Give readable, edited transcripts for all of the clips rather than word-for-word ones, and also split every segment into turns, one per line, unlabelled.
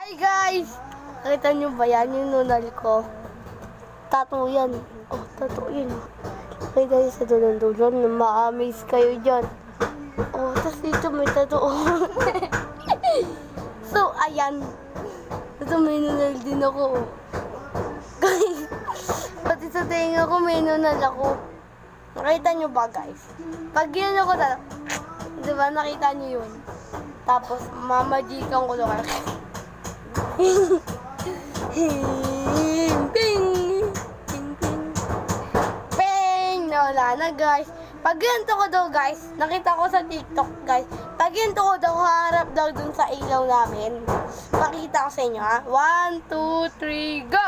Hi guys! Nakita nyo ba yan? Yung nunal ko. Tattoo yan. Oh, tattoo yun. Okay guys, sa dulo na ma-amaze kayo dyan. Oh, tapos dito may tattoo. So, ayan. Ito may nunal din ako. Guys, pati sa tenga ko may nunal ako. Nakita nyo ba guys? Pag yun ako diba nakita nyo yun? Tapos, mamajikan ko doon. Ping! Ping! Ping! Ping! Nawala na guys. Pag ganito ko daw guys, nakita ko sa TikTok guys, pag ganito ko daw, harap daw dun sa ilaw namin. Pakita ko sa inyo ha. 1, 2, 3, go!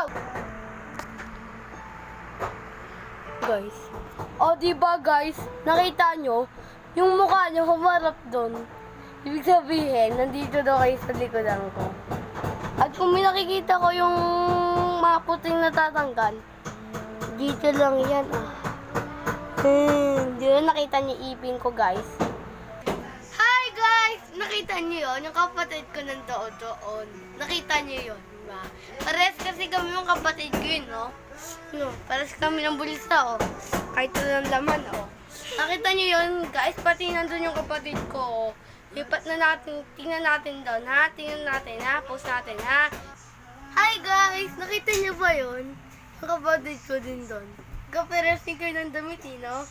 Guys. O diba guys, nakita nyo, yung mukha nyo humarap dun. Ibig sabihin, nandito daw kayo sa likodan ko. At kung may nakikita ko yung mga puting natatanggal, dito lang yan. Dito nakita niyo ipin ko guys. Hi guys! Nakita niyo yun? Yung kapatid ko nandoon. Nakita niyo yun, diba? Pares kasi kami yung kapatid ko yun, no? Pares kami ng bulsa, oh. Kahit walang laman, oh. Nakita niyo yun, guys? Pati nandun yung kapatid ko, oh. Lipat na natin, tingnan natin doon, ha? Tingnan natin, ha? Post natin, ha? Hi, guys! Nakita niyo ba yun? Yung kapatid ko din doon. Kaperesin ko ng damit, no?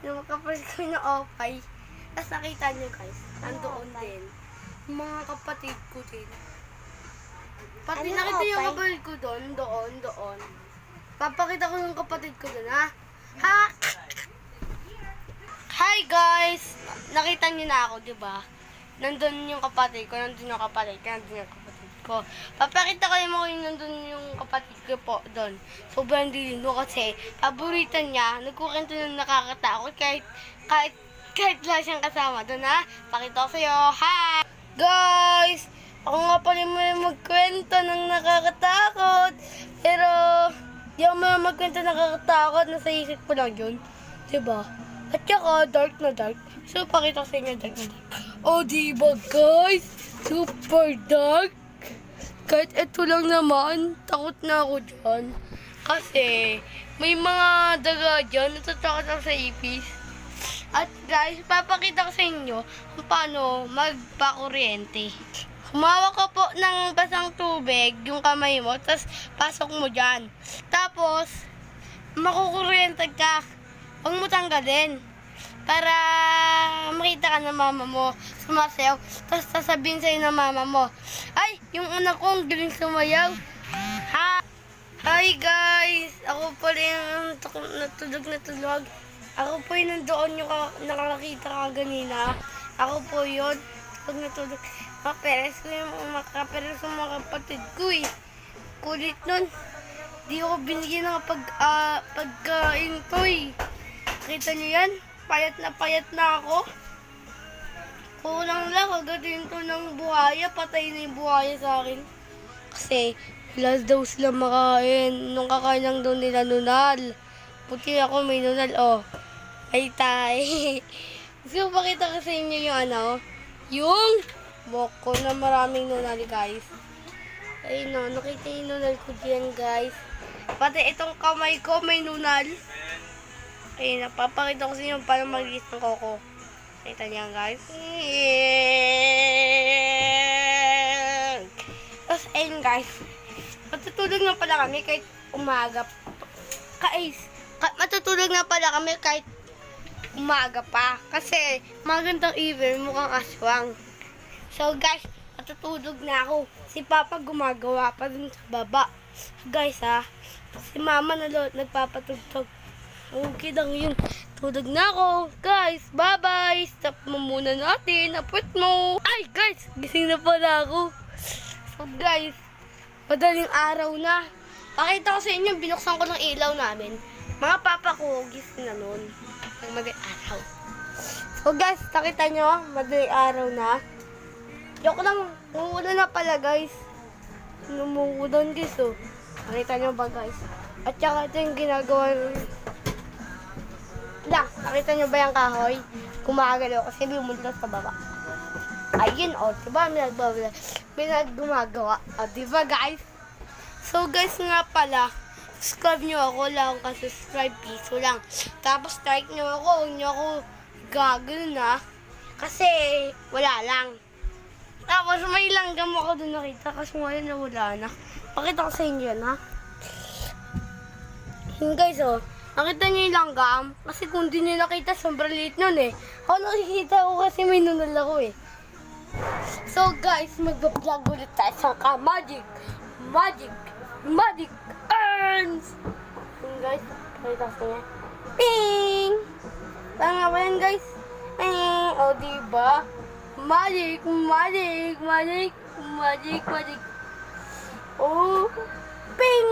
Yung kaperesin ko ng opay. Tapos nakita niyo, guys, nandoon din. Yung mga kapatid ko din. Pati nakita yung kapatid ko doon. Papakita ko yung kapatid ko doon, ha? Ha? Hi guys! Nakita niyo na ako, di ba? Nandun yung kapatid ko, nandun yung kapatid ko. Papakita ko yung nandun yung kapatid ko po doon. Sobrang dilim mo kasi paborito niya, nagkukwento ng nakakatakot kahit wala siyang kasama doon, ha? Pakita ko sa'yo. Hi! Guys! Ako nga pala may magkwento ng nakakatakot. Pero, di ako may magkwento ng nakakatakot. Nasa isip ko lang yun. Diba? At saka, dark na dark. So, pakita ko sa inyo, dark na dark. Oh, diba guys? Super dark. Kahit ito lang naman, takot na ako dyan. Kasi, may mga daga dyan, natatakot ako sa ipis. At guys, papakita ko sa inyo kung paano magpakuryente. Humawak ka po ng basang tubig, yung kamay mo, tapos pasok mo dyan. Tapos, makukuryente ka. Huwag mo tanggalin. Para makita ka ng mama mo. Sumasayaw. Tapos sasabihin sa'yo ng mama mo, ay, yung una kong galing sumayaw. Ha? Hi guys! Ako po rin natulog. Ako po yung nandoon yung nakakita ka ganina. Ako po yun. Natulog. Makaperes ko yung mga kapatid ko eh. Kulit nun. Di ako binigyan ng pagkain ko eh. Kita niyo yan? Payat na ako. Kulang lang, agadain to ng buhaya. Patay na yung buhaya sa akin. Kasi, last daw sila makain. Nung kakain lang daw nila nunal. Puti ako may nunal, oh. Ay, tay. Gusto ko pakita ko sa inyo yung yung boko na maraming nunal, guys. Ay, no, nakita yung nunal ko diyan, guys. Pati itong kamay ko may nunal. Ayun, napapakita ko sa inyo paano mag-release ng koko. Nakita niyo guys. Tapos, ayun guys. Matutulog na pala kami kahit umaga. Matutulog na pala kami kahit umaga pa. Kasi, magandang evening, mukhang aswang. So guys, matutulog na ako. Si Papa gumagawa pa dun sa baba. Guys ha, si Mama nagpapatugtog. Okay lang yun. Tulog na ako. Guys, bye-bye. Stop mo muna natin. Apot mo. Ay, guys. Gising na pala ako. So, guys. Madaling araw na. Pakita ko sa inyo, binuksan ko ng ilaw namin. Mga papa ko, gising na nun. Madaling araw. So, guys, nakita nyo, madaling araw na. Joke lang. Umuulan na pala, guys. Umuulan, guys, oh. Nakita nyo ba, guys? At saka ito yung ginagawa nakita nyo ba yung kahoy? Gumagalaw kasi bumulot sa baba. Ayun, oh, diba? gumagawa. O, diba guys? So guys nga pala, subscribe nyo ako lang ka-subscribe, piso lang. Tapos like nyo ako, huwag nyo ako gagawin na. Kasi wala lang. Tapos may langgam ako doon nakita kasi ngayon na wala na. Pakita ko sa inyo yan, ha? Yun guys, oh. Nakita niyo yung langgam? Kasi kung di niyo nakita, sobrang liit nun eh. Ako nakikita ko kasi may nunal ako eh. So guys, mag-vlog ulit tayo sa Magic Earns! Yun guys, pakita ko sa inyo. Ping! Tanga ba yan guys? Ping! O diba? Magic! Oh! Ping!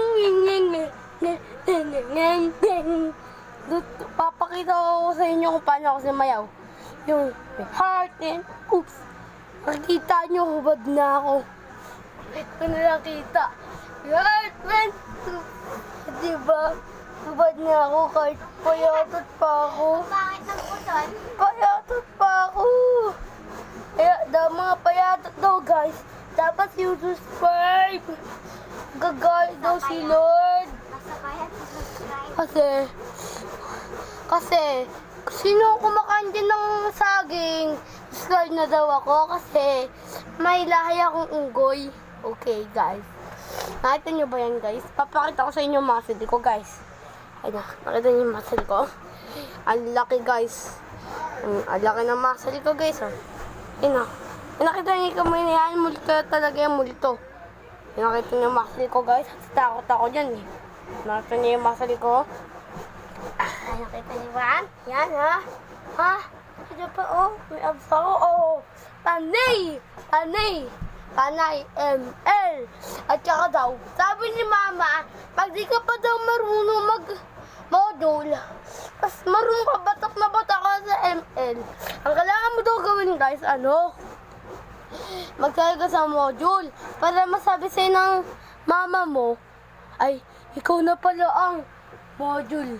Papakita ko sa inyo kung paano ako sumayaw. Yung heart and oops. Nakikita nyo, hubad na ako. Bakit ko na nakita? Heart and oops. Diba? Hubad na ako kahit payatot pa ako.
Bakit nagpuson?
Payatot pa ako. Kaya mga payatot daw guys, dapat yung subscribe. Gagay daw si Lord.
Basta kaya subscribe.
Kasi, sino kumakain din ng saging? Subscribe na daw ako kasi may lahi akong unggoy. Okay, guys. Nakita nyo ba yan, guys? Papakita ko sa inyo yung muscle ko, guys. Ayun, nakita nyo yung muscle ko? Ang laki, guys. Ang laki ng muscle ko, guys. Oh. Ayun, oh. Nakita nyo yung kamay na yan. Multo talaga yung multo. Nakita nyo yung muscle ko, guys. Takot ako dyan, eh. Nakita nyo yung muscle ko. Ay, nakita niyo ba? Yan, ha? Ha? Ito pa, oh. May abs ako, oh. Panay! ML. At saka daw, sabi ni Mama, pag di ka pa daw marunong mag-module, mas marunong ka batak na batak ka sa ML. Ang kailangan mo daw gawin, guys, ano? Magsaya ka sa module para masabi sa'yo ng mama mo, ay, ikaw na pala ang module.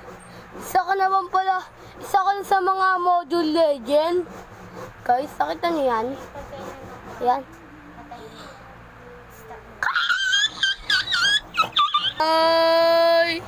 Isa ka na sa mga module legend. Guys, nakita niyo yan? Yan. Ay!